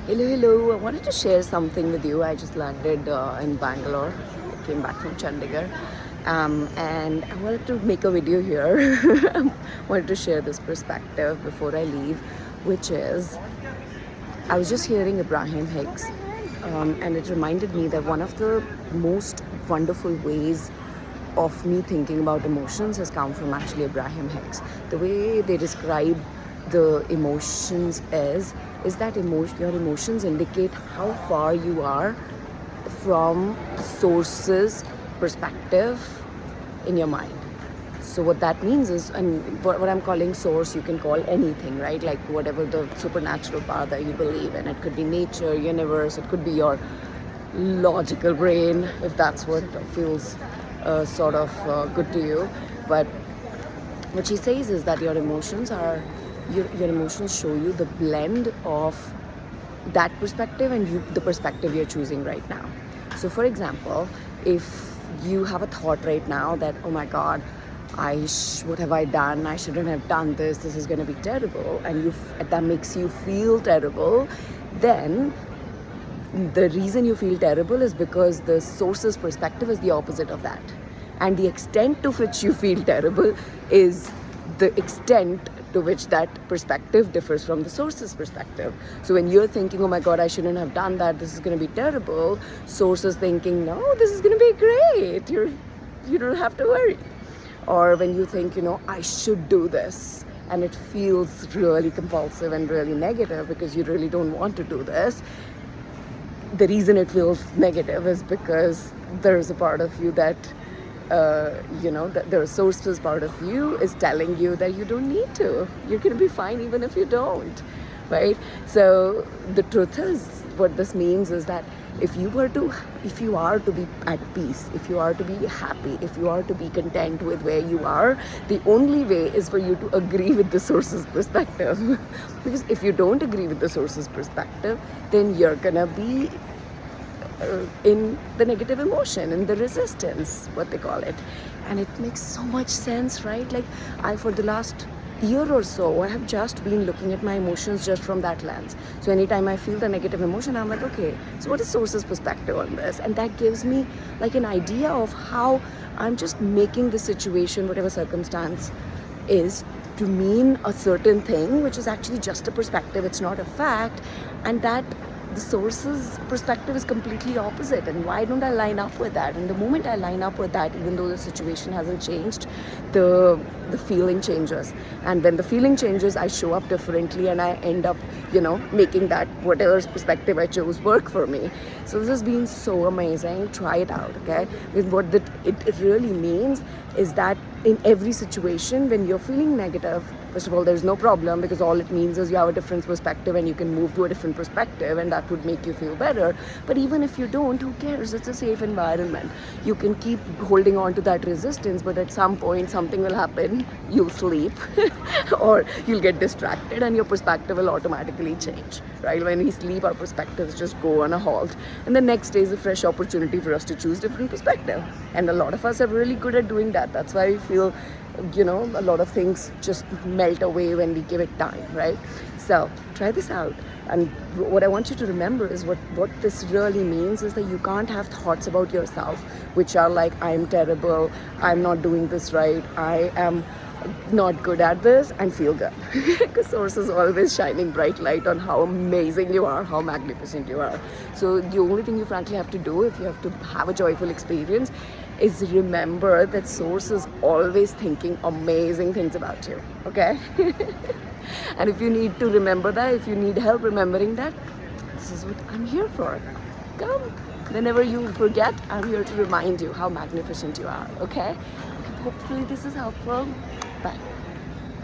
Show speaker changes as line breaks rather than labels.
Hello. I wanted to share something with you. I just landed in Bangalore. I came back from Chandigarh. And I wanted to make a video here. I wanted to share this perspective before I leave, which is I was just hearing Abraham Hicks, and it reminded me that one of the most wonderful ways of me thinking about emotions has come from actually Abraham Hicks. The way they describe the emotions is that your emotions indicate how far you are from source's perspective in your mind. So what that means is, and what I'm calling source, you can call anything, right? Like whatever the supernatural power that you believe in. It could be nature, universe, it could be your logical brain, if that's what feels good to you. But what she says is that your emotions show you the blend of that perspective and the perspective you're choosing right now. So for example, if you have a thought right now that, oh my god, what have I done? I shouldn't have done this. This is going to be terrible, and that makes you feel terrible. Then the reason you feel terrible is because the source's perspective is the opposite of that, and the extent to which you feel terrible is the extent to which that perspective differs from the source's perspective. So when you're thinking, oh my god, I shouldn't have done that, this is going to be terrible, source is thinking, no, this is going to be great, you don't have to worry. Or when you think, I should do this, and it feels really compulsive and really negative because you really don't want to do this, the reason it feels negative is because there's a part of you that the source's part of you is telling you that you don't need to. You're going to be fine even if you don't, right? So the truth is, what this means is that if you are to be at peace, if you are to be happy, if you are to be content with where you are, the only way is for you to agree with the source's perspective. Because if you don't agree with the source's perspective, then you're gonna be in the negative emotion, in the resistance, what they call it. And it makes so much sense, right? Like for the last year or so, I have just been looking at my emotions just from that lens. So anytime I feel the negative emotion, I'm like, okay, so what is source's perspective on this? And that gives me like an idea of how I'm just making the situation, whatever circumstance is, to mean a certain thing, which is actually just a perspective, it's not a fact. And that the source's perspective is completely opposite. And why don't I line up with that? And the moment I line up with that, even though the situation hasn't changed, the feeling changes. And when the feeling changes, I show up differently, and I end up making that whatever perspective I chose work for me. So this has been so amazing. Try it out, okay? What it really means is that in every situation, when you're feeling negative, first of all, there's no problem, because all it means is you have a different perspective and you can move to a different perspective, and that would make you feel better. But even if you don't, who cares? It's a safe environment. You can keep holding on to that resistance, but at some point something will happen. You'll sleep or you'll get distracted, and your perspective will automatically change, right? When we sleep, our perspectives just go on a halt, and the next day is a fresh opportunity for us to choose different perspective. And a lot of us are really good at doing that. That's why we feel a lot of things just melt away when we give it time, right? So try this out. And what I want you to remember is what this really means is that you can't have thoughts about yourself which are like, I'm terrible, I'm not doing this right, I am not good at this, and feel good. Because source is always shining bright light on how amazing you are, how magnificent you are. So the only thing you frankly have to do, if you have to have a joyful experience, is remember that source is always thinking amazing things about you, okay? And if you need to remember that, if you need help remembering that, this is what I'm here for. Come. Whenever you forget, I'm here to remind you how magnificent you are, okay? Hopefully this is helpful. Bye.